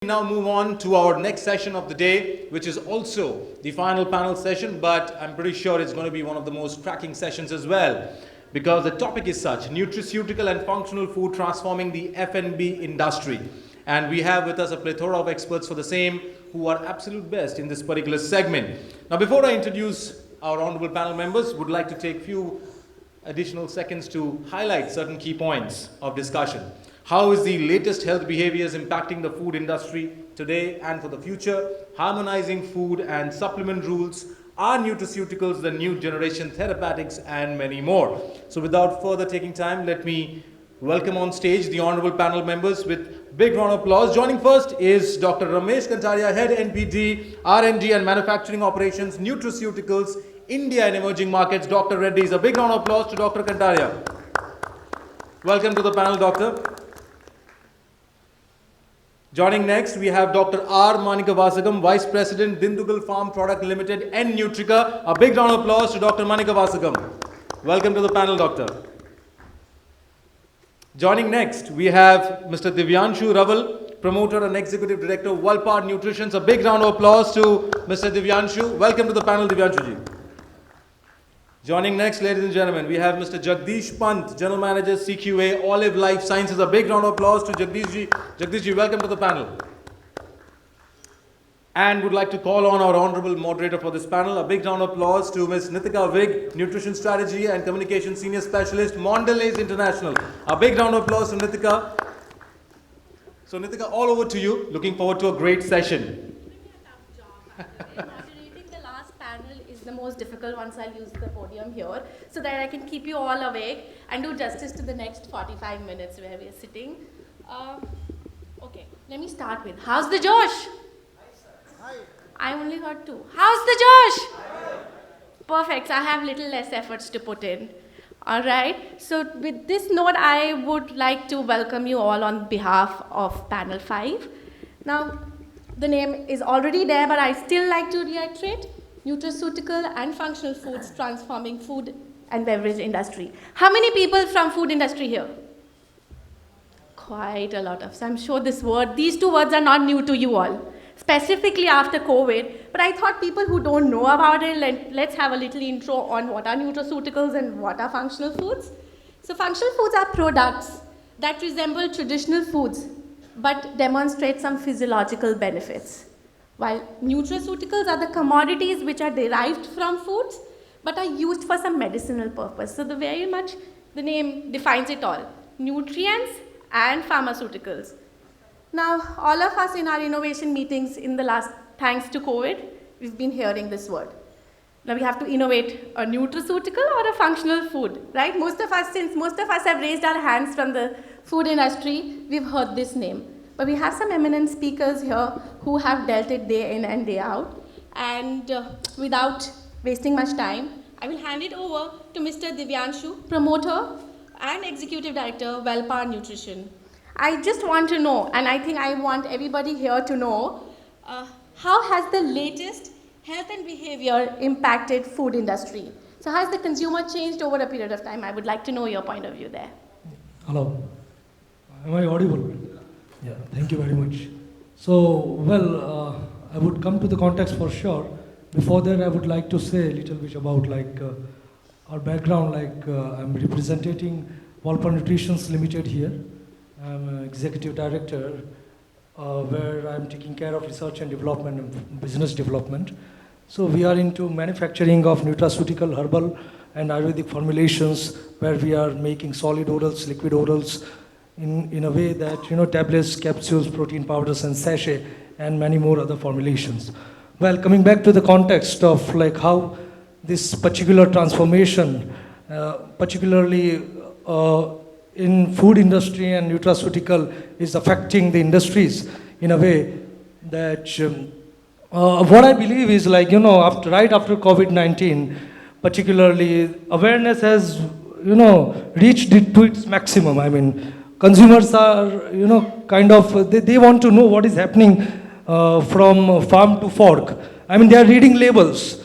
We now move on to our next session of the day, which is also the final panel session, but I'm pretty sure it's going to be one of the most cracking sessions as well, because the topic is such: nutraceutical and functional food transforming the F&B industry. And we have with us a plethora of experts for the same who are absolute best in this particular segment. Now, before I introduce our honorable panel members, would like to take few additional seconds to highlight certain key points of discussion. How is the latest health behaviors impacting the food industry today and for the future? Harmonizing food and supplement rules. Are nutraceuticals the new generation therapeutics, and many more? So without further taking time, let me welcome on stage the honorable panel members with big round of applause. Joining first is Dr. Ramesh Kantaria, Head NPD, R&D and Manufacturing Operations, Nutraceuticals, India and Emerging Markets. Dr. Reddy. A big round of applause to Dr. Kantaria. Welcome to the panel, Doctor. Joining next, we have Dr. R. Manickavasagam, Vice President, Dindigul Farm Product Limited, EnNutrica. A big round of applause to Dr. Manickavasagam. Welcome to the panel, Doctor. Joining next, we have Mr. Divyanshu Raval, Promoter and Executive Director, Walpar Nutrition. A big round of applause to Mr. Divyanshu. Welcome to the panel, Divyanshu ji. Joining next, ladies and gentlemen, we have Mr. Jagdish Pant, General Manager, CQA, Olive Life Sciences. A big round of applause to Jagdish ji. Jagdish ji, welcome to the panel. And would like to call on our honorable moderator for this panel. A big round of applause to Ms. Nitika Vig, Nutrition Strategy and Communication Senior Specialist, Mondelez International. A big round of applause to Nitika. So Nitika, all over to you. Looking forward to a great session. Moderating the last panel is the most difficult once I'll use the podium here, so that I can keep you all awake and do justice to the next 45 minutes where we are sitting. Okay, let me start with, how's the Josh? Hi. I only heard two. How's the Josh? Hi. Perfect, so I have little less efforts to put in. All right, so with this note, I would like to welcome you all on behalf of panel 5. Now, the name is already there, but I still like to reiterate: nutraceutical and functional foods transforming food and beverage industry. How many people from food industry here? Quite a lot of. So I'm sure these two words are not new to you all, specifically after COVID. But I thought people who don't know about it, let's have a little intro on what are nutraceuticals and what are functional foods. So functional foods are products that resemble traditional foods but demonstrate some physiological benefits, while nutraceuticals are the commodities which are derived from foods but are used for some medicinal purpose. So the name defines it all: nutrients and pharmaceuticals. Now, all of us in our innovation meetings in the last, thanks to COVID, we've been hearing this word. Now we have to innovate a nutraceutical or a functional food, right? Since most of us have raised our hands from the food industry, we've heard this name. But we have some eminent speakers here who have dealt it day in and day out. And without wasting much time, I will hand it over to Mr. Divyanshu, Promoter and Executive Director, Walpar Nutrition. I just want to know, and I think I want everybody here to know, how has the latest health and behavior impacted food industry? So how has the consumer changed over a period of time? I would like to know your point of view there. Hello. Am I audible? Yeah, thank you very much. So, I would come to the context for sure. Before that, I would like to say a little bit about our background. I'm representing Walpar Nutritions Limited here. I'm an executive director where I'm taking care of research and development and business development. So we are into manufacturing of nutraceutical, herbal and Ayurvedic formulations, where we are making solid orals, liquid orals, in a way that, tablets, capsules, protein powders and sachet, and many more other formulations. Well, coming back to the context of how this particular transformation, particularly in food industry and nutraceutical, is affecting the industries in a way that what I believe is right after COVID-19, particularly awareness has reached it to its maximum. I mean, consumers are they want to know what is happening from farm to fork. I mean, they are reading labels,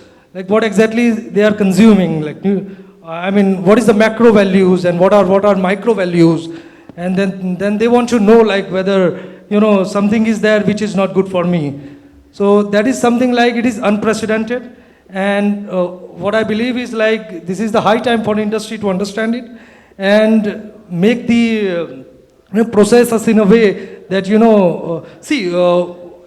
what exactly they are consuming, what is the macro values and what are micro values, and then they want to know whether something is there which is not good for me. So that is something like it is unprecedented. And what I believe is like this is the high time for the industry to understand it and make the processes in a way that,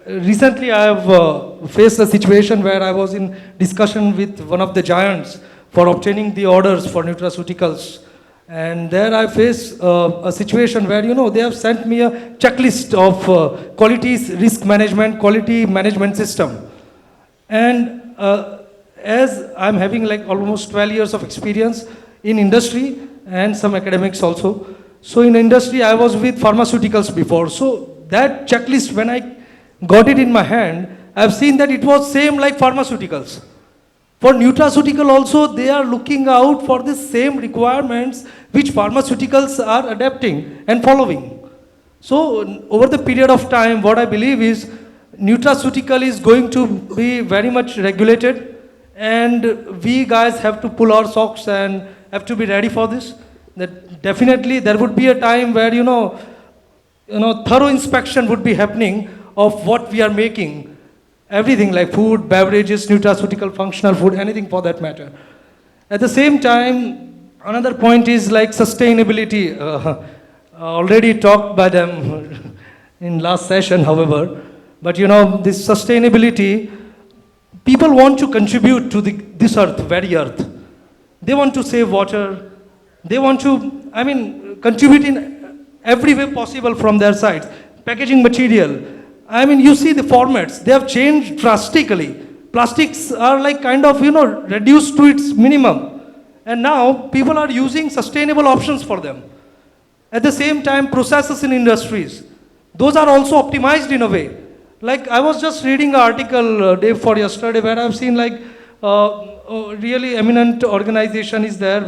recently I have faced a situation where I was in discussion with one of the giants for obtaining the orders for nutraceuticals. And there I face a situation where, they have sent me a checklist of quality risk management, quality management system. And as I'm having like almost 12 years of experience in industry and some academics also. So in industry, I was with pharmaceuticals before. So that checklist, when I got it in my hand, I've seen that it was same like pharmaceuticals. For nutraceutical also, they are looking out for the same requirements which pharmaceuticals are adapting and following. So over the period of time, what I believe is nutraceutical is going to be very much regulated, and we guys have to pull our socks and have to be ready for this. That definitely there would be a time where thorough inspection would be happening of what we are making. Everything like food, beverages, nutraceutical, functional food, anything for that matter. At the same time, another point is like sustainability. Already talked by them in last session, however. But this sustainability, people want to contribute to this earth, very earth. They want to save water. They want to, contribute in every way possible from their side. Packaging material. You see the formats, they have changed drastically. Plastics are like kind of, reduced to its minimum. And now people are using sustainable options for them. At the same time, processes in industries, those are also optimized in a way. Like I was just reading an article day before yesterday where I've seen like a really eminent organization is there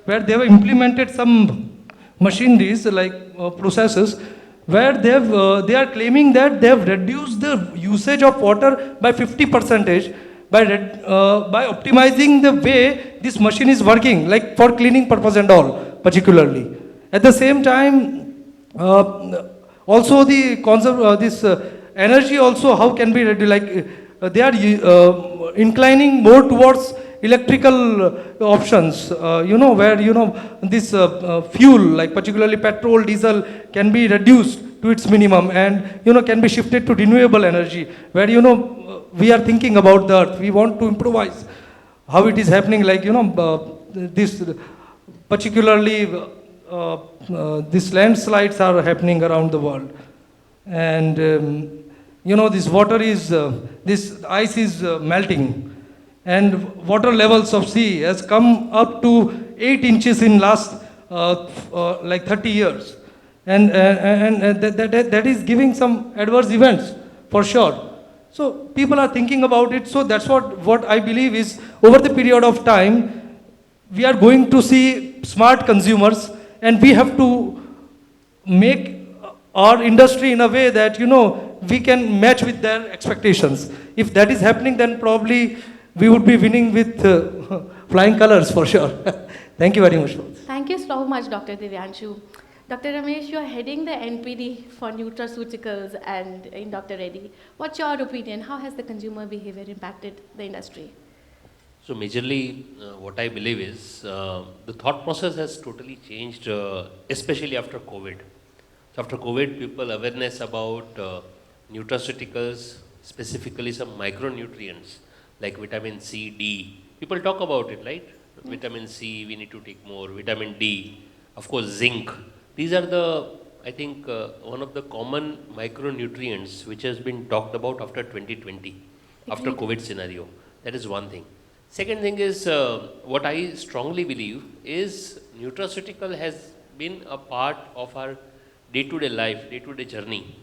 where they have implemented some machineries like processes where they are claiming that they have reduced the usage of water by 50% by optimizing the way this machine is working, like for cleaning purpose and all, particularly. At the same time, also the this energy also how can be reduced, like they are inclining more towards electrical options, where, this fuel, like particularly petrol, diesel, can be reduced to its minimum and, can be shifted to renewable energy, where, we are thinking about the earth. We want to improvise how it is happening, like, this particularly, these landslides are happening around the world. And, this water is, this ice is melting. And water levels of sea has come up to 8 inches in last like 30 years. And that is giving some adverse events for sure. So people are thinking about it. So that's what I believe is over the period of time, we are going to see smart consumers, and we have to make our industry in a way that, we can match with their expectations. If that is happening, then probably we would be winning with flying colors for sure. Thank you very much. Thank you so much, Dr. Divyanshu. Dr. Ramesh, you are heading the NPD for Nutraceuticals and in Dr. Reddy. What's your opinion? How has the consumer behavior impacted the industry? So majorly, what I believe is the thought process has totally changed, especially after COVID. So after COVID, people awareness about nutraceuticals, specifically some micronutrients like vitamin C, D. People talk about it, right? Mm-hmm. Vitamin C, we need to take more. Vitamin D, of course, zinc. These are the, I think, one of the common micronutrients which has been talked about after 2020, after COVID scenario. That is one thing. Second thing is, what I strongly believe is nutraceutical has been a part of our day-to-day life, day-to-day journey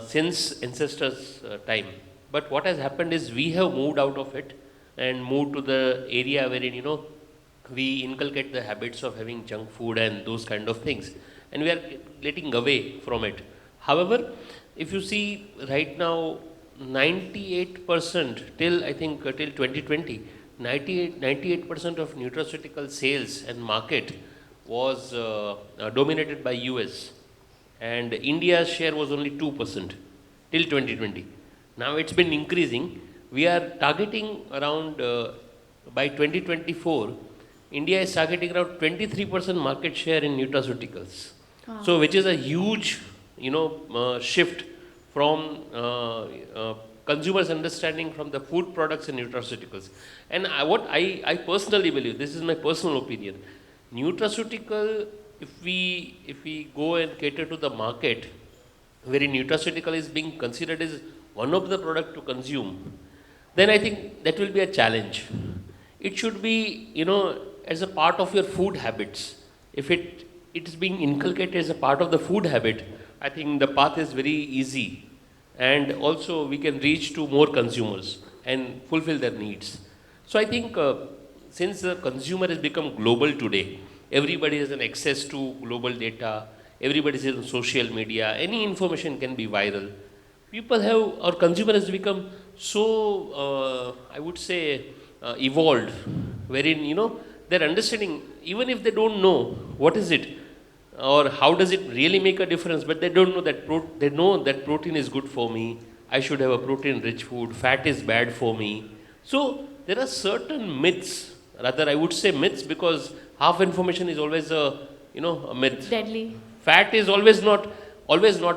since ancestors' time. But what has happened is we have moved out of it and moved to the area wherein, we inculcate the habits of having junk food and those kind of things. And we are getting away from it. However, if you see right now, 98% till I think till 2020, 98% of nutraceutical sales and market was dominated by US. and India's share was only 2% till 2020. Now it's been increasing. We are targeting around, by 2024, India is targeting around 23% market share in nutraceuticals. Wow. So which is a huge, shift from consumers' understanding from the food products and nutraceuticals. And what I personally believe, this is my personal opinion, nutraceutical, if we go and cater to the market, wherein nutraceutical is being considered as one of the product to consume, then I think that will be a challenge. It should be, as a part of your food habits. If it is being inculcated as a part of the food habit, I think the path is very easy. And also we can reach to more consumers and fulfill their needs. So I think since the consumer has become global today, everybody has an access to global data, everybody is on social media, any information can be viral. Our consumer has become so, I would say, evolved, wherein, their understanding, even if they don't know what is it, or how does it really make a difference, but they don't know that, they know that protein is good for me, I should have a protein-rich food, fat is bad for me. So there are certain myths, rather I would say myths, because half information is always a myth. Deadly. Fat is always not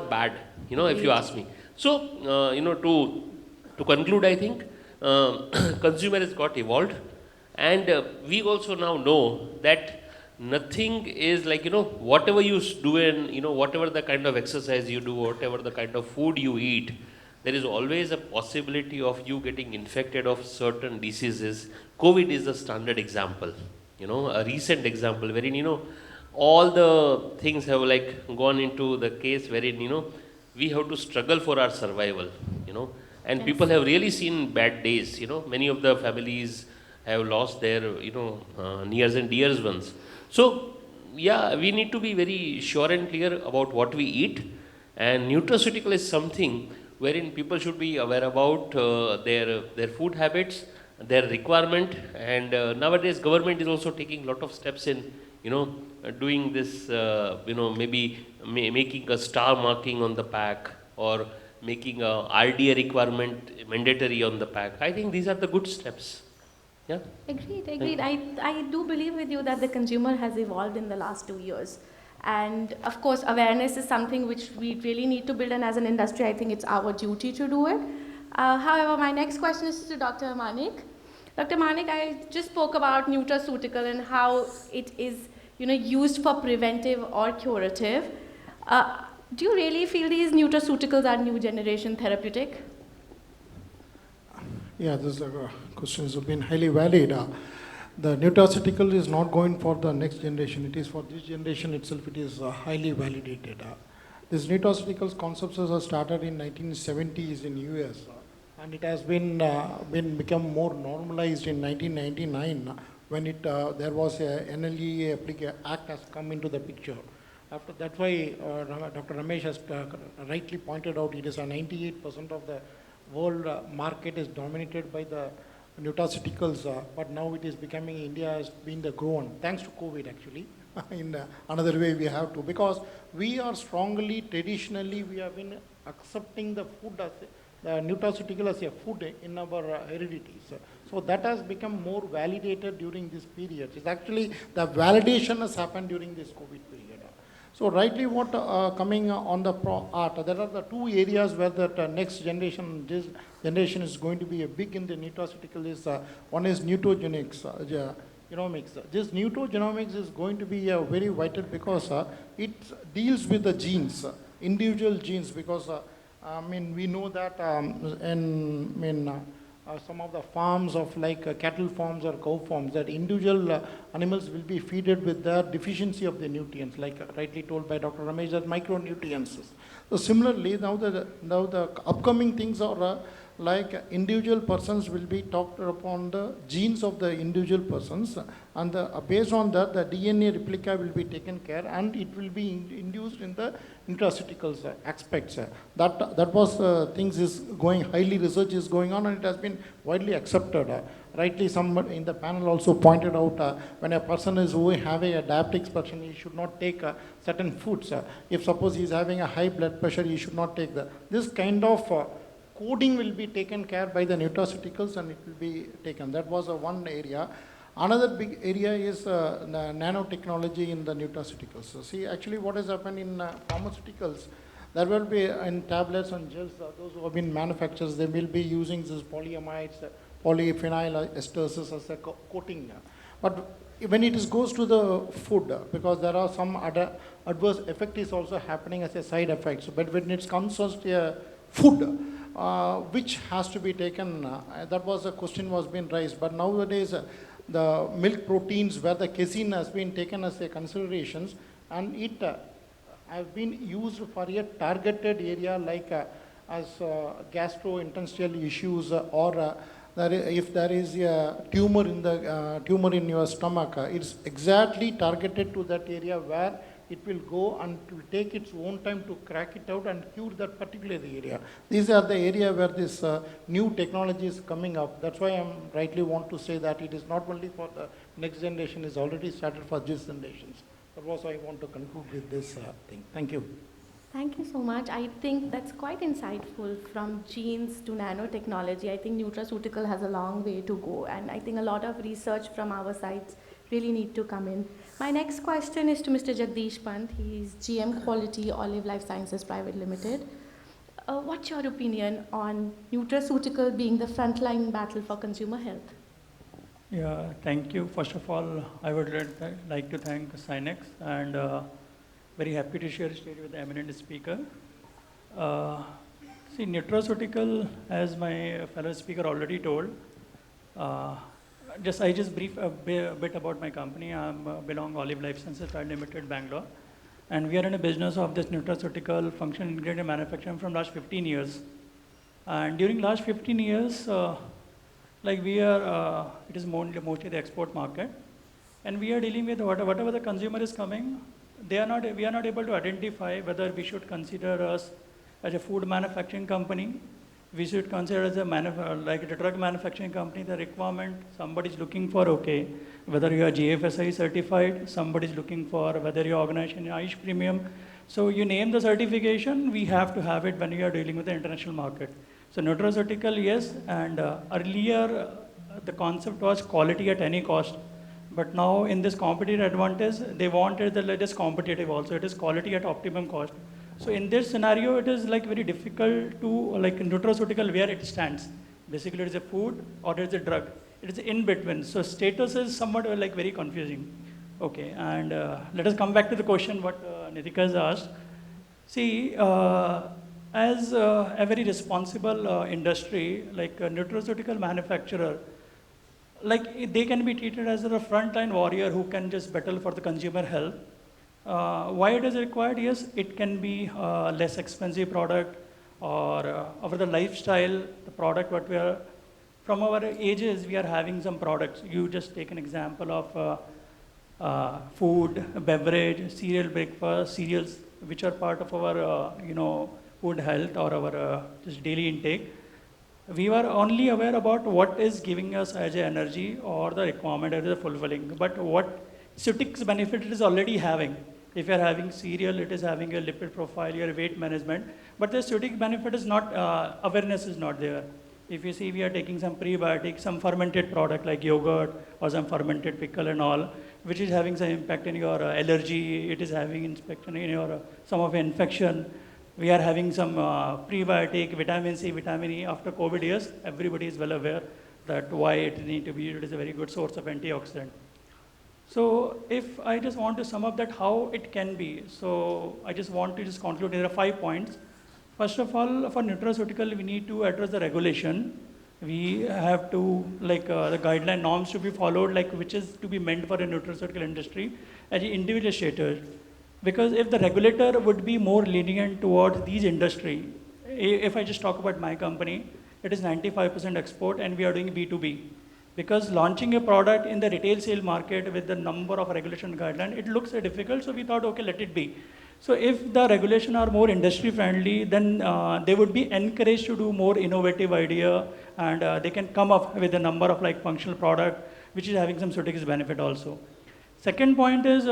bad, if you ask me. So, to conclude, I think consumer has got evolved, and we also now know that nothing is like, whatever you do and, whatever the kind of exercise you do, whatever the kind of food you eat, there is always a possibility of you getting infected of certain diseases. COVID is a standard example, a recent example wherein, all the things have like gone into the case wherein, we have to struggle for our survival, and yes, people have really seen bad days, many of the families have lost their, nears and dears ones. So, yeah, we need to be very sure and clear about what we eat, and nutraceutical is something wherein people should be aware about their food habits, their requirement, and nowadays government is also taking a lot of steps in, doing this, maybe making a star marking on the pack, or making a RDA requirement mandatory on the pack. I think these are the good steps. Yeah. Agreed. I do believe with you that the consumer has evolved in the last 2 years. And of course, awareness is something which we really need to build, and as an industry, I think it's our duty to do it. However, my next question is to Dr. Manik. Dr. Manik, I just spoke about nutraceutical and how it is, used for preventive or curative. Do you really feel these nutraceuticals are new generation therapeutic? Yeah, this questions have been highly valid. The nutraceutical is not going for the next generation. It is for this generation itself. It is highly validated. This nutraceuticals concepts has started in 1970s in US, and it has been become more normalized in 1999 when there was a NLEA Act has come into the picture. After that's why Dr. Ramesh has rightly pointed out it is a 98% of the world market is dominated by the nutraceuticals, but now it is becoming, India has been the grown, thanks to COVID actually. In another way we have to, because we are strongly, traditionally, we have been accepting the food as the nutraceutical as a food in our heredities. So that has become more validated during this period. It's actually, the validation has happened during this COVID period. So rightly what coming on the art, there are the two areas where the next generation, this generation is going to be a big in the nutraceutical is, one is nutrigenomics. This nutrigenomics is going to be very vital because it deals with the genes, individual genes, because we know that some of the farms of like cattle farms or cow farms, that individual animals will be fed with the deficiency of the nutrients, like rightly told by Dr. Ramesh, that micronutrients. So similarly, now the upcoming things are like individual persons will be talked upon the genes of the individual persons, and based on that the DNA replica will be taken care, and it will be induced in the nutraceuticals aspects. That was things is going, highly research is going on, and it has been widely accepted. rightly someone in the panel also pointed out, when a person is having a diabetic expression, he should not take certain foods. If suppose he is having a high blood pressure, he should not take this kind of coding will be taken care by the nutraceuticals, and it will be taken. That was one area. Another big area is the nanotechnology in the nutraceuticals. So see, actually what has happened in pharmaceuticals, there will be in tablets and gels, those who have been manufacturers, they will be using these polyamides, polyphenyl esters as a coating. But when it goes to the food, because there are some other adverse effect is also happening as a side effect. So, but when it comes to food, which has to be taken, that was a question was being raised. But nowadays, the milk proteins where the casein has been taken as a considerations, and it have been used for a targeted area like as gastrointestinal issues, or if there is a tumor in your stomach, it's exactly targeted to that area where it will go and it will take its own time to crack it out and cure that particular area. These are the area where this new technology is coming up. That's why I rightly want to say that it is not only for the next generation, it's already started for this generations. That was why I want to conclude with this thing. Thank you. Thank you so much. I think that's quite insightful, from genes to nanotechnology. I think nutraceutical has a long way to go, and I think a lot of research from our sides really need to come in. My next question is to Mr. Jagdish Pant. He's GM Quality Olive Life Sciences Private Limited. What's your opinion on nutraceutical being the frontline battle for consumer health? Yeah, thank you. First of all, I would like to thank Synnex, and very happy to share a stage with the eminent speaker. See, nutraceutical, as my fellow speaker already told, I just brief a bit about my company. I belong Olive Life Sciences Private Limited, Bangalore, and we are in a business of this nutraceutical function ingredient manufacturing from last 15 years. And during last 15 years, like we are, it is mostly the export market, and we are dealing with whatever the consumer is coming. We are not able to identify whether we should consider us as a food manufacturing company. We should consider as like a drug manufacturing company. The requirement, somebody is looking for, okay, whether you are GFSI certified, somebody is looking for whether your organization is Aish Premium. So you name the certification, we have to have it when you are dealing with the international market. So nutraceutical, yes, and earlier the concept was quality at any cost. But now in this competitive advantage, they wanted the latest competitive also. It is quality at optimum cost. So in this scenario, it is like very difficult to, like nutraceutical, where it stands. Basically, it is a food or it is a drug. It is in between. So status is somewhat like very confusing. Okay, and let us come back to the question what Nitika has asked. See, as a very responsible industry, like a nutraceutical manufacturer, like they can be treated as a frontline warrior who can just battle for the consumer health. Why it is required? Yes, it can be less expensive product, or over the lifestyle, the product what we are, from our ages, we are having some products. You just take an example of food, beverage, cereal, breakfast, cereals, which are part of our, food health or our just daily intake. We were only aware about what is giving us as a energy or the requirement that is fulfilling, but what nutraceutics benefit it is already having. If you are having cereal, it is having a lipid profile, your weight management, but the nutraceutic benefit is not, awareness is not there. If you see, we are taking some prebiotics, some fermented product like yogurt or some fermented pickle and all, which is having some impact in your allergy, it is having impact in your some of infection. We are having some prebiotic, vitamin C, vitamin E. After COVID years, everybody is well aware that why it need to be, it is a very good source of antioxidant. So if I just want to sum up that how it can be, so I just want to just conclude, there are 5 points. First of all, for nutraceutical, we need to address the regulation. We have to, like the guideline norms to be followed, like which is to be meant for a nutraceutical industry as an individual status. Because if the regulator would be more lenient towards these industry, if I just talk about my company, it is 95% export and we are doing B2B. Because launching a product in the retail sale market with the number of regulation guidelines, it looks difficult, so we thought, okay, let it be. So if the regulation are more industry friendly, then they would be encouraged to do more innovative idea, and they can come up with a number of like functional product which is having some Nutraceuticals benefit also. Second point is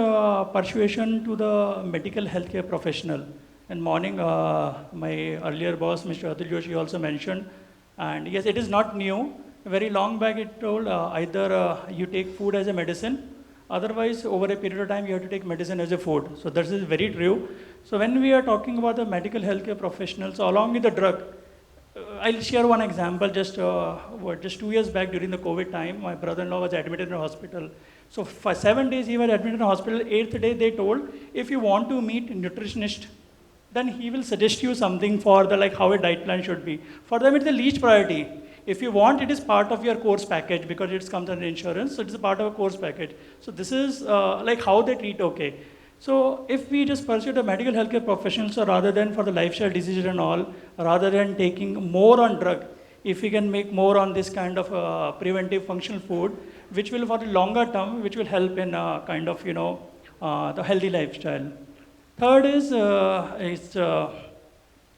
persuasion to the medical healthcare professional. In morning, my earlier boss, Mr. Atul Joshi, also mentioned, and yes, it is not new. Very long back, it told either you take food as a medicine, otherwise, over a period of time, you have to take medicine as a food. So this is very true. So when we are talking about the medical healthcare professionals, so along with the drug, I'll share one example. Just 2 years back during the COVID time, my brother-in-law was admitted in a hospital. So for 7 days, he was admitted in a hospital. 8th day, they told, if you want to meet a nutritionist, then he will suggest you something for the like how a diet plan should be. For them, it's the least priority. If you want, it is part of your course package because it comes under insurance, so it is a part of a course package. So this is like how they treat, okay. So if we just pursue the medical healthcare professionals, so rather than for the lifestyle diseases and all, rather than taking more on drug, if we can make more on this kind of preventive functional food, which will for the longer term, which will help in kind of, the healthy lifestyle. Third is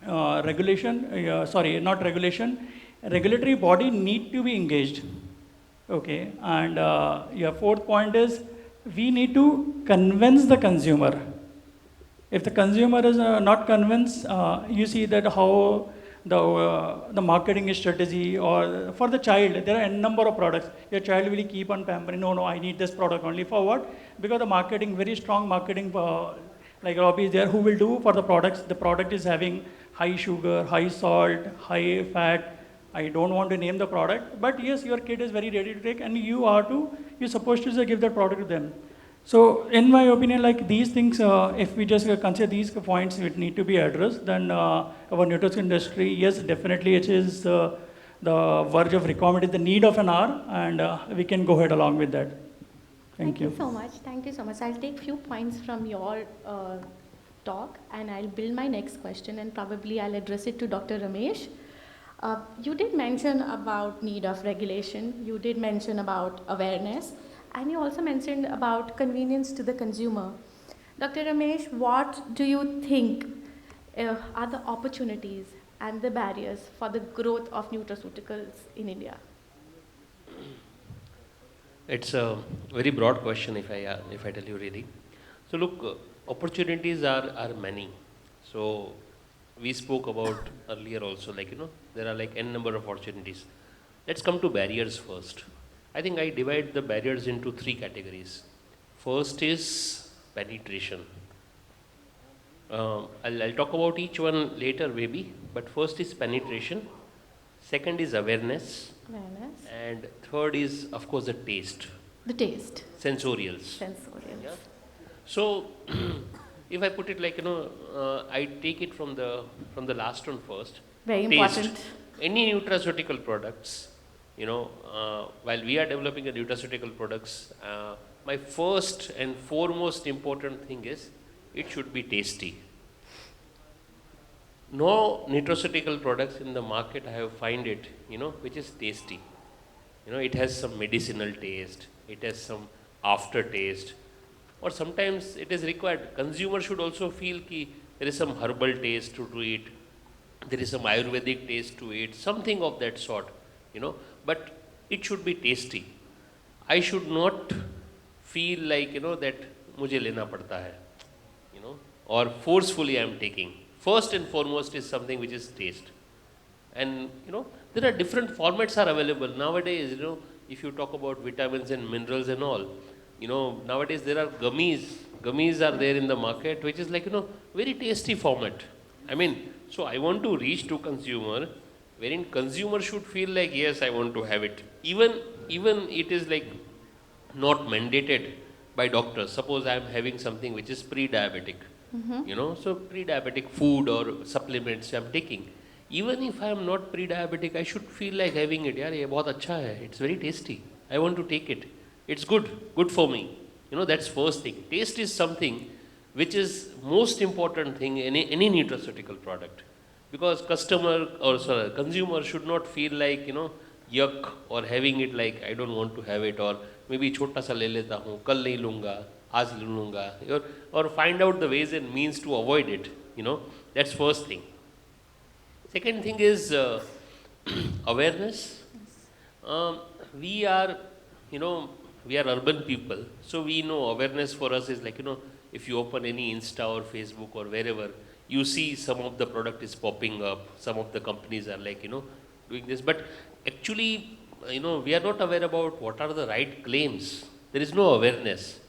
regulation, sorry, not regulation, regulatory body need to be engaged, okay. And your fourth point is we need to convince the consumer. If the consumer is not convinced, you see that how the marketing strategy, or for the child, there are a number of products. Your child will keep on pampering, no, I need this product only for what? Because the marketing, very strong marketing, like Robbie is there, who will do for the products. The product is having high sugar, high salt, high fat. I don't want to name the product, but yes, your kid is very ready to take, and you're supposed to give that product to them. So in my opinion, like these things, if we just consider these points which need to be addressed, then our nutrition industry, yes, definitely it is the verge of requirement, the need of an hour, and we can go ahead along with that. Thank you. So much. Thank you so much. I'll take few points from your talk, and I'll build my next question, and probably I'll address it to Dr. Ramesh. You did mention about need of regulation. You did mention about awareness. And you also mentioned about convenience to the consumer. Dr. Ramesh, what do you think are the opportunities and the barriers for the growth of nutraceuticals in India? It's a very broad question if I tell you really. So look, opportunities are many. So we spoke about earlier also, like, there are like n number of opportunities. Let's come to barriers first. I think I divide the barriers into 3 categories. First is penetration. I'll talk about each one later maybe, but first is penetration. Second is awareness. And third is, of course, the taste. The taste. Sensorials. Yeah? So, if I put it like, I take it from the last one first. Very taste. important. Any nutraceutical products, while we are developing a nutraceutical products, my first and foremost important thing is it should be tasty. No nutraceutical products in the market I have find it, which is tasty. It has some medicinal taste, it has some aftertaste, or sometimes it is required. Consumer should also feel ki there is some herbal taste to it, there is some Ayurvedic taste to it, something of that sort, but it should be tasty. I should not feel like, that mujhe lena padta hai, or forcefully I am taking. First and foremost is something which is taste. And, there are different formats are available. Nowadays, if you talk about vitamins and minerals and all, nowadays there are gummies. Gummies are there in the market, which is like, very tasty format. So I want to reach to consumer, wherein consumer should feel like, yes, I want to have it. Even it is like not mandated by doctors. Suppose I am having something which is pre-diabetic, so pre-diabetic food or supplements I am taking. Even if I am not pre-diabetic, I should feel like having it. Yaar, ye bahut acha hai. It's very tasty. I want to take it. It's good for me. That's first thing. Taste is something which is most important thing in any nutraceutical product. Because consumer should not feel like, yuck, or having it like, I don't want to have it, or maybe chota sa le leta hu, kal nahi lunga. aaj lunga, or find out the ways and means to avoid it, that's first thing. Second thing is awareness. We are, we are urban people, so we know awareness for us is like, if you open any Insta or Facebook or wherever, you see some of the product is popping up, some of the companies are like, doing this, but actually, we are not aware about what are the right claims. There is no awareness.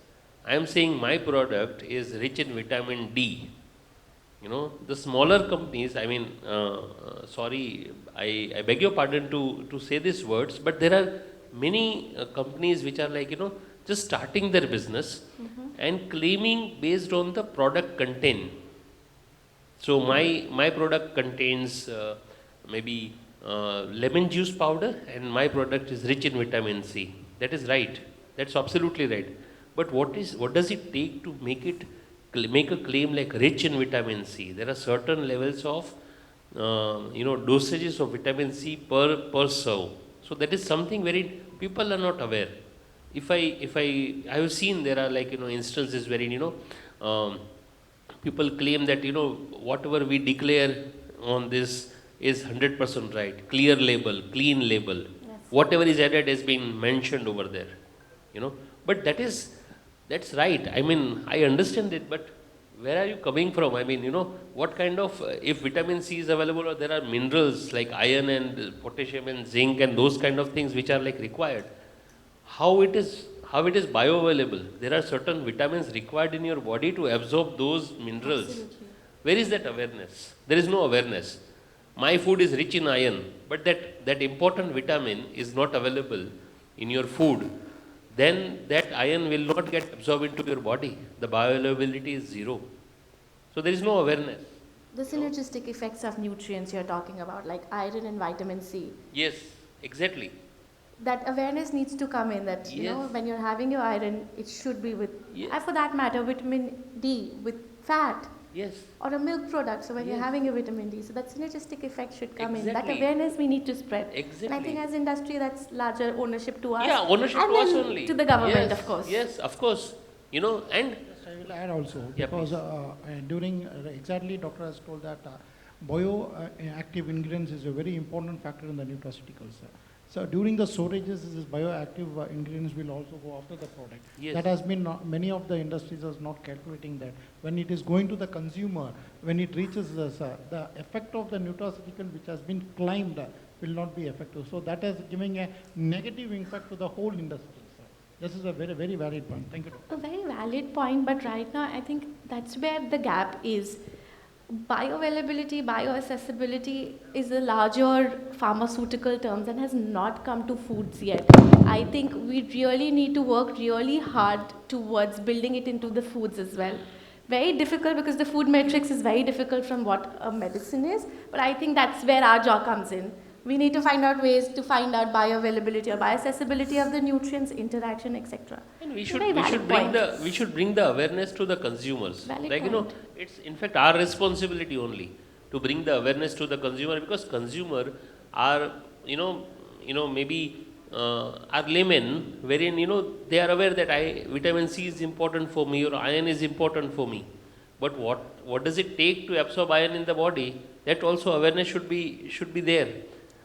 I am saying my product is rich in vitamin D. The smaller companies, I mean, sorry, I beg your pardon to say these words, but there are many companies which are like, just starting their business and claiming based on the product content. So my product contains maybe lemon juice powder, and my product is rich in vitamin C. That is right. That's absolutely right. But what does it take to make a claim like rich in vitamin C? There are certain levels of dosages of vitamin C per serve. So that is something very people are not aware. If I have seen there are like instances wherein people claim that whatever we declare on this is 100% right, clear label, clean label. Yes. Whatever is added has been mentioned over there, But that's right. I mean, I understand it, but where are you coming from? I mean, what kind of, if vitamin C is available, or there are minerals like iron and potassium and zinc and those kind of things which are like required, how it is bioavailable? There are certain vitamins required in your body to absorb those minerals. Absolutely. Where is that awareness? There is no awareness. My food is rich in iron, but that important vitamin is not available in your food. Then that iron will not get absorbed into your body. The bioavailability is zero. So there is no awareness. The synergistic effects of nutrients you're talking about, like iron and vitamin C. Yes, exactly. That awareness needs to come in, that Yes. when you're having your iron, it should be with, Yes. and for that matter, vitamin D with fat, Yes. or a milk product. So when you're Yes. having your vitamin D, so that synergistic effect should come in. That Exactly. awareness we need to spread. Exactly. And I think as industry, that's larger ownership to us. Yeah, ownership and to us then only. to the government, Yes, of course. Yes, of course. And I will add also, Yeah, because during exactly doctor has told that bioactive ingredients is a very important factor in the nutraceuticals. So during the storages, this bioactive ingredients will also go after the product. Yes. That has been many of the industries are not calculating that. When it is going to the consumer, when it reaches us, the effect of the nutraceutical which has been claimed will not be effective. So that is giving a negative impact to the whole industry. This is a very, very valid point. Thank you, Doctor. A very valid point, but right now I think that's where the gap is. Bioavailability, bioaccessibility is a larger pharmaceutical terms and has not come to foods yet. I think we really need to work really hard towards building it into the foods as well. Very difficult, because the food matrix is very difficult from what a medicine is, but I think that's where our job comes in. We need to find out ways to find out bioavailability or bioaccessibility of the nutrients, interaction, etc. And we Very valid point. should bring the awareness to the consumers. Valid Like point. it's in fact our responsibility only to bring the awareness to the consumer, because consumer are maybe are laymen, wherein they are aware that vitamin C is important for me, or iron is important for me. But what does it take to absorb iron in the body? That also awareness should be there.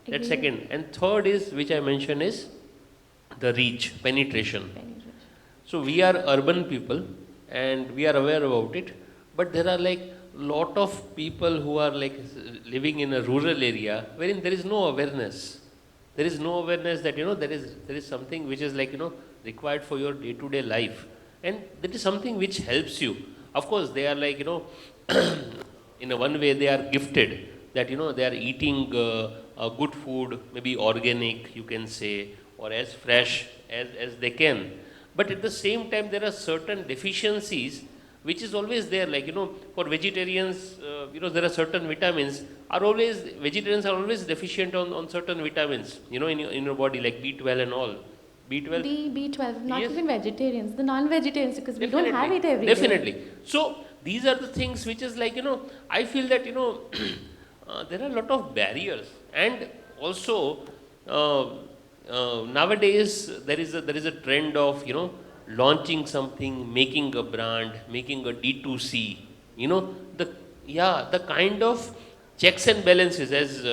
That's Agreed. second. And third is, which I mentioned, is the reach, penetration. So we are urban people and we are aware about it, but there are like lot of people who are like living in a rural area wherein there is no awareness. There is no awareness that there is something which is like required for your day-to-day life, and that is something which helps you. Of course, they are like in a one way they are gifted that they are eating good food, maybe organic, you can say, or as fresh as they can. But at the same time, there are certain deficiencies which is always there. Like for vegetarians, there are certain vitamins vegetarians are always deficient on certain vitamins, in your body, like B12 and all. B12. B12, not Yes. even vegetarians, the non-vegetarians, because we don't have it every day. Definitely. So these are the things which is like, I feel that, there are a lot of barriers. And also, nowadays there is a trend of, launching something, making a brand, making a D2C, the kind of checks and balances, as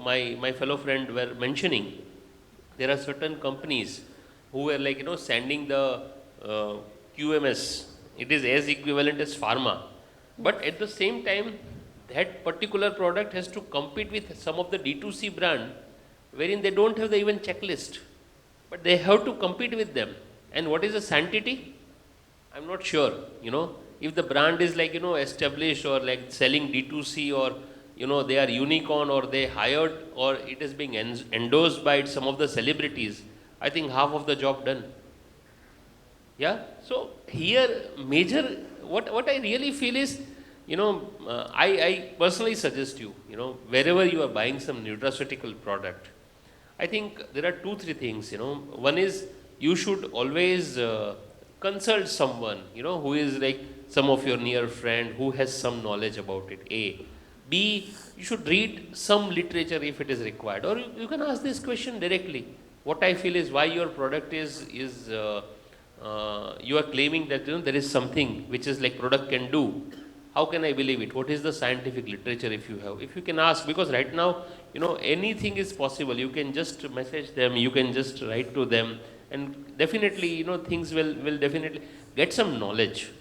my fellow friend were mentioning, there are certain companies who were like, sending the QMS, it is as equivalent as pharma. But at the same time, that particular product has to compete with some of the D2C brand, wherein they don't have the even checklist. But they have to compete with them. And what is the sanctity? I'm not sure, if the brand is like, established or like selling D2C or, they are unicorn or they hired or it is being endorsed by some of the celebrities, I think half of the job done. Yeah. So here major, what I really feel is, I personally suggest you, wherever you are buying some nutraceutical product, I think there are 2-3 things, One is you should always consult someone, who is like some of your near friend who has some knowledge about it, A. B, you should read some literature if it is required, or you can ask this question directly. What I feel is why your product is you are claiming that there is something which is like product can do. How can I believe it? What is the scientific literature if you have? If you can ask, because right now, anything is possible. You can just message them, you can just write to them, and definitely, things will definitely get some knowledge,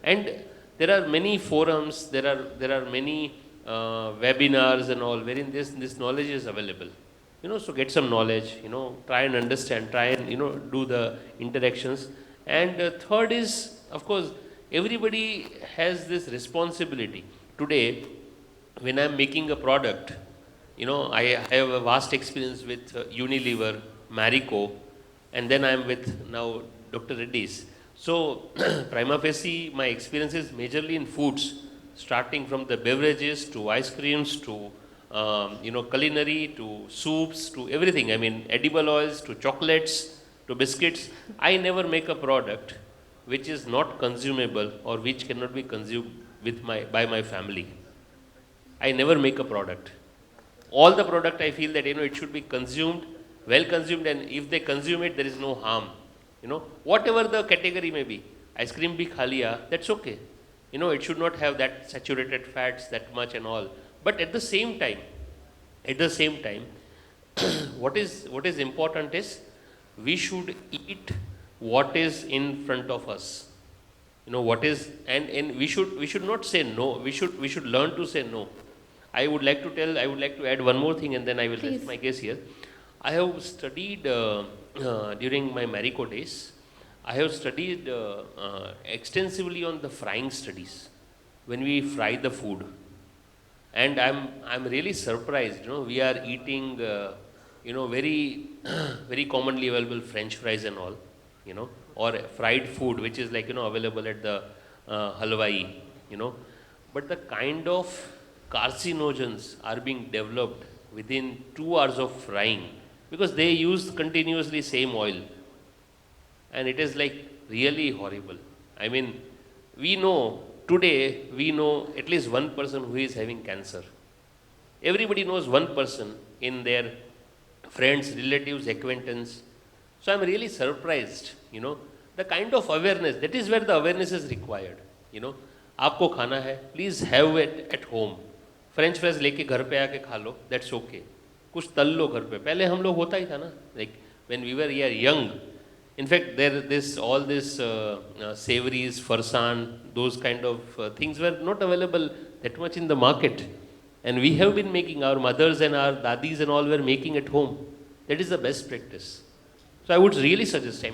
And there are many forums, there are many webinars and all, wherein this knowledge is available. So get some knowledge, try and understand, try and, do the interactions. And third is, of course, everybody has this responsibility. Today, when I'm making a product, I have a vast experience with Unilever, Marico, and then I'm with now Dr. Reddy's. So, prima facie, my experience is majorly in foods, starting from the beverages to ice creams to culinary to soups to everything. I mean, edible oils to chocolates to biscuits. I never make a product which is not consumable or which cannot be consumed by my family. I never make a product. All the product I feel that it should be consumed, well consumed, and if they consume it, there is no harm. Whatever the category may be, ice cream bhi kha liya, that's okay. It should not have that saturated fats that much and all. But at the same time, what is important is we should eat what is in front of us. What is, and we should not say no. We should learn to say no. I would like to add one more thing, and then I will rest my case here. I have studied during my Marico days. I have studied extensively on the frying studies when we fry the food. And I'm really surprised, we are eating, very, very commonly available French fries and all, or fried food, which is like, available at the halwai, But the kind of carcinogens are being developed within 2 hours of frying, because they use continuously same oil. And it is like really horrible. I mean, today we know at least one person who is having cancer. Everybody knows one person in their friends, relatives, acquaintance. So I'm really surprised, the kind of awareness, that is where the awareness is required. Aapko khana hai, please have it at home. French fries leke ghar pe aake kha lo, that's okay. Kuch tal lo ghar pe. Pehle hum log hota hi tha na, like when we were young. In fact, all this savories, farsan, those kind of things were not available that much in the market. And we have been making, our mothers and our dadis and all were making at home. That is the best practice. So I would really suggest,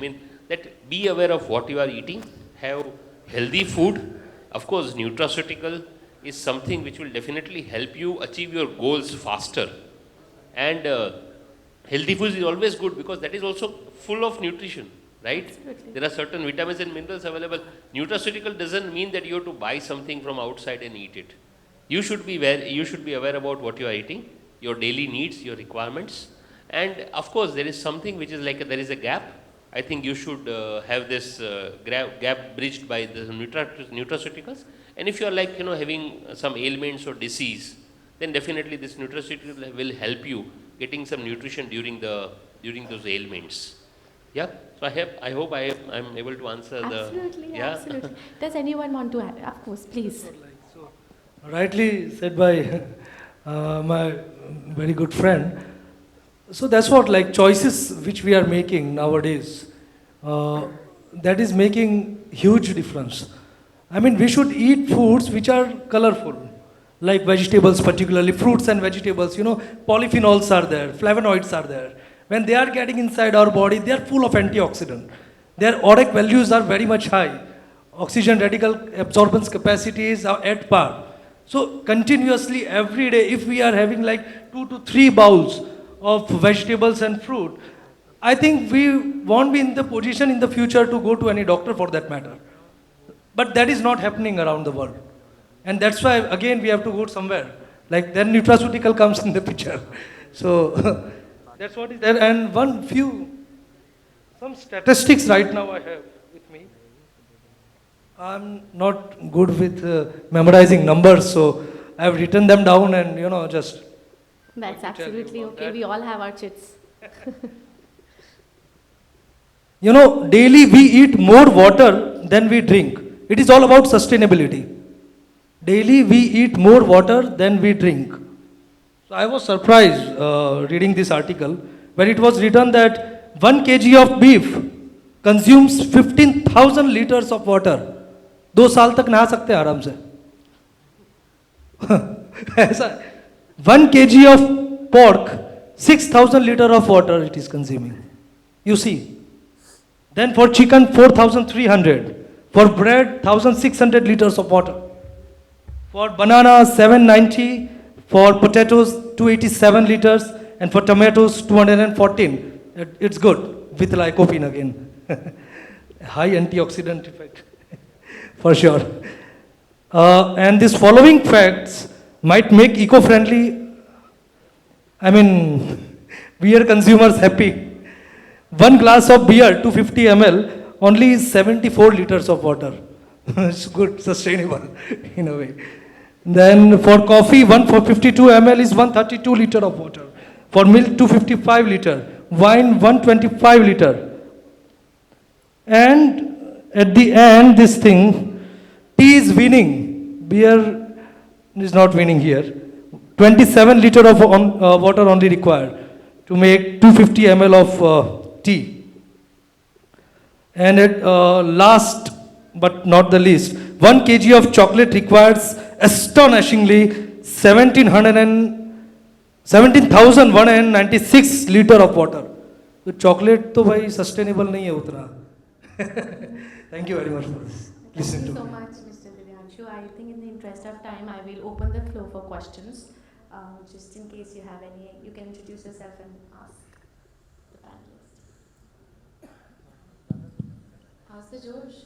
that be aware of what you are eating, have healthy food. Of course, nutraceutical is something which will definitely help you achieve your goals faster. And healthy food is always good because that is also full of nutrition, right? Absolutely. There are certain vitamins and minerals available. Nutraceutical doesn't mean that you have to buy something from outside and eat it. You should be aware about what you are eating, your daily needs, your requirements. And of course, there is something which is like there is a gap. I think you should have this gap bridged by the nutraceuticals. And if you are like, having some ailments or disease, then definitely this nutraceutical will help you getting some nutrition during those ailments. Yeah, so I hope I'm able to answer Absolutely, yeah. absolutely. Does anyone want to add? Of course, please. Rightly said by my very good friend. So that's what, like, choices which we are making nowadays, that is making huge difference. I mean, we should eat foods which are colorful, like vegetables, particularly fruits and vegetables. You know, polyphenols are there, flavonoids are there. When they are getting inside our body, they are full of antioxidant. Their ORAC values are very much high. Oxygen radical absorbance capacities are at par. So continuously every day, if we are having like 2 to 3 bowls of vegetables and fruit, I think we won't be in the position in the future to go to any doctor for that matter. But that is not happening around the world. And that's why, again, we have to go somewhere. Like then nutraceutical comes in the picture. So that's what is there. And some statistics right now I have with me. I'm not good with memorizing numbers, so I've written them down and, just. That's absolutely okay. We all have our chits. Daily we eat more water than we drink. It is all about sustainability. Daily we eat more water than we drink. So I was surprised reading this article where it was written that 1 kg of beef consumes 15,000 liters of water. 2 साल तक नहा सकते हैं आराम से. ऐसा 1 kg of pork, 6,000 liters of water it is consuming. You see. Then for chicken, 4,300. For bread, 1,600 liters of water. For banana, 790. For potatoes, 287 liters. And for tomatoes, 214. It's good with lycopene again. High antioxidant effect. For sure. And these following facts might make eco-friendly, beer consumers happy. 1 glass of beer, 250 ml, only 74 liters of water. It's good, sustainable in a way. Then for coffee, 152 ml is 132 liter of water. For milk, 255 liter. Wine, 125 liter. And at the end, this thing, tea is winning. Beer is not winning here. 27 liter of water only required to make 250 ml of tea. And at last but not the least, 1 kg of chocolate requires astonishingly 17,196 liter of water. So chocolate to bhai sustainable nahi hai utra. Thank you very much for this. Thank you so much, Mr. Divyanshu. I think in the interest of time, I will open the floor for questions. Just in case you have any, you can introduce yourself and ask the panelists. How's the Josh?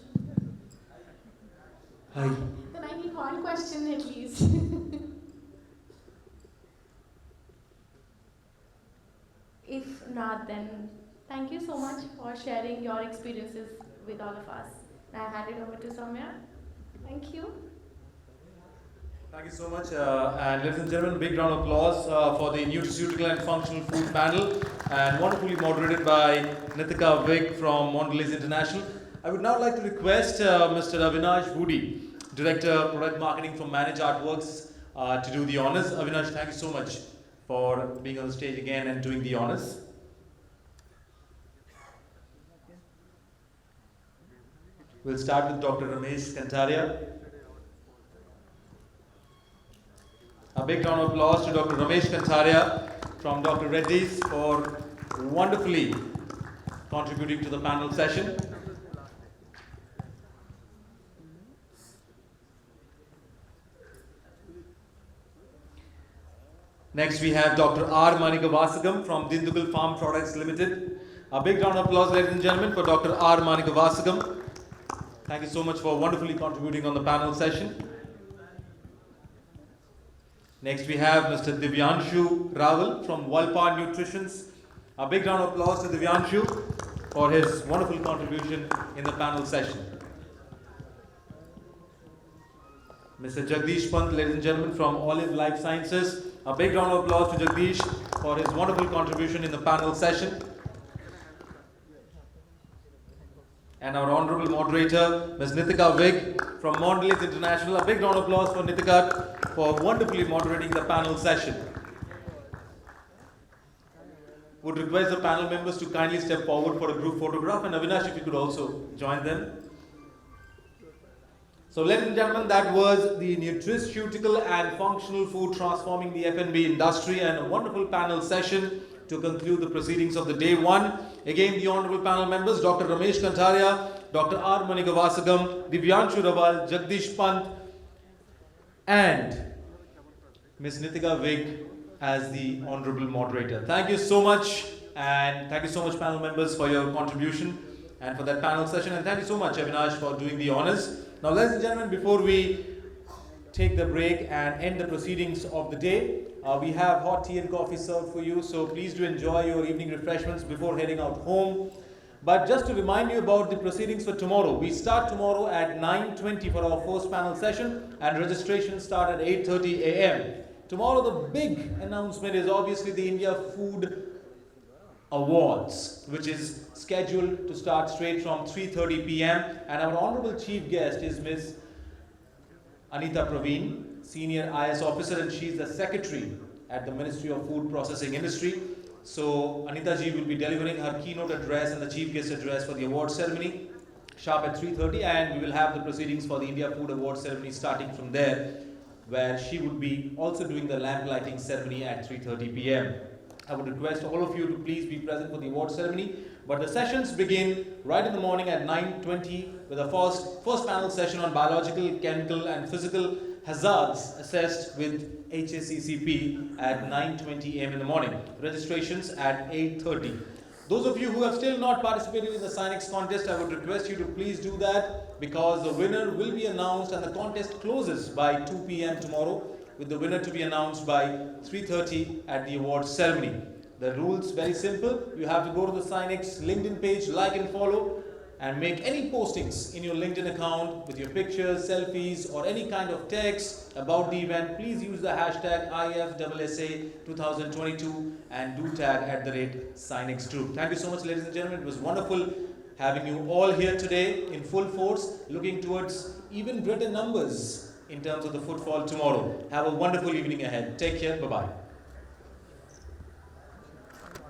Hi. Then I need one question at least. If not, then thank you so much for sharing your experiences with all of us. I hand it over to Soumya. Thank you. Thank you so much. And ladies and gentlemen, big round of applause for the Nutraceutical and Functional Food panel, and wonderfully moderated by Nitika Vig from Mondelez International. I would now like to request Mr. Avinash Woody, Director Product Marketing from Manage Artworks, to do the honors. Avinash, thank you so much for being on the stage again and doing the honors. We'll start with Dr. Ramesh Kantaria. A big round of applause to Dr. Ramesh Kantaria from Dr. Reddy's for wonderfully contributing to the panel session. Next we have Dr. R. Manickavasagam from Dindigul Farm Products Limited. A big round of applause, ladies and gentlemen, for Dr. R. Manickavasagam. Thank you so much for wonderfully contributing on the panel session. Next we have Mr. Divyanshu Raval from Walpar Nutritions. A big round of applause to Divyanshu for his wonderful contribution in the panel session. Mr. Jagdish Pant, ladies and gentlemen, from Olive Life Sciences. A big round of applause to Jagdish for his wonderful contribution in the panel session. and our honorable moderator, Ms. Nitika Vig from Mondelez International. A big round of applause for Nitika for wonderfully moderating the panel session. Would request the panel members to kindly step forward for a group photograph, and Avinash, if you could also join them. So ladies and gentlemen, that was the nutraceutical and functional food transforming the F&B industry, and a wonderful panel session to conclude the proceedings of the day one. Again, the honorable panel members, Dr. Ramesh Kantaria, Dr. R. Manickavasagam, Divyanshu Raval, Jagdish Pant, and Ms. Nitika Vig as the honorable moderator. Thank you so much, and thank you so much panel members for your contribution and for that panel session, and thank you so much Avinash for doing the honors. Now ladies and gentlemen, before we take the break and end the proceedings of the day, we have hot tea and coffee served for you, so please do enjoy your evening refreshments before heading out home. But just to remind you about the proceedings for tomorrow, we start tomorrow at 9:20 for our first panel session, and registration start at 8:30 a.m. Tomorrow the big announcement is obviously the India Food Awards, which is scheduled to start straight from 3:30 p.m. and our honorable chief guest is Ms. Anita Praveen, Senior IS Officer, and she is the Secretary at the Ministry of Food Processing Industry. So Anita ji will be delivering her keynote address and the chief guest address for the award ceremony sharp at 3:30, and we will have the proceedings for the India Food Award ceremony starting from there, where she would be also doing the lamp lighting ceremony at 3:30 p.m. I would request all of you to please be present for the award ceremony, but the sessions begin right in the morning at 9:20 with a first panel session on biological, chemical and physical hazards assessed with HACCP at 9:20 a.m. in the morning. Registrations at 8:30. Those of you who have still not participated in the Synnex contest, I would request you to please do that, because the winner will be announced and the contest closes by 2 p.m. tomorrow, with the winner to be announced by 3:30 at the awards ceremony. The rules very simple. You have to go to the Synnex LinkedIn page, like and follow, and make any postings in your LinkedIn account with your pictures, selfies, or any kind of text about the event. Please use the hashtag IFSSA2022 and do tag @Synnex Group. Thank you so much, ladies and gentlemen. It was wonderful having you all here today in full force, looking towards even greater numbers in terms of the footfall tomorrow. Have a wonderful evening ahead. Take care. Bye-bye.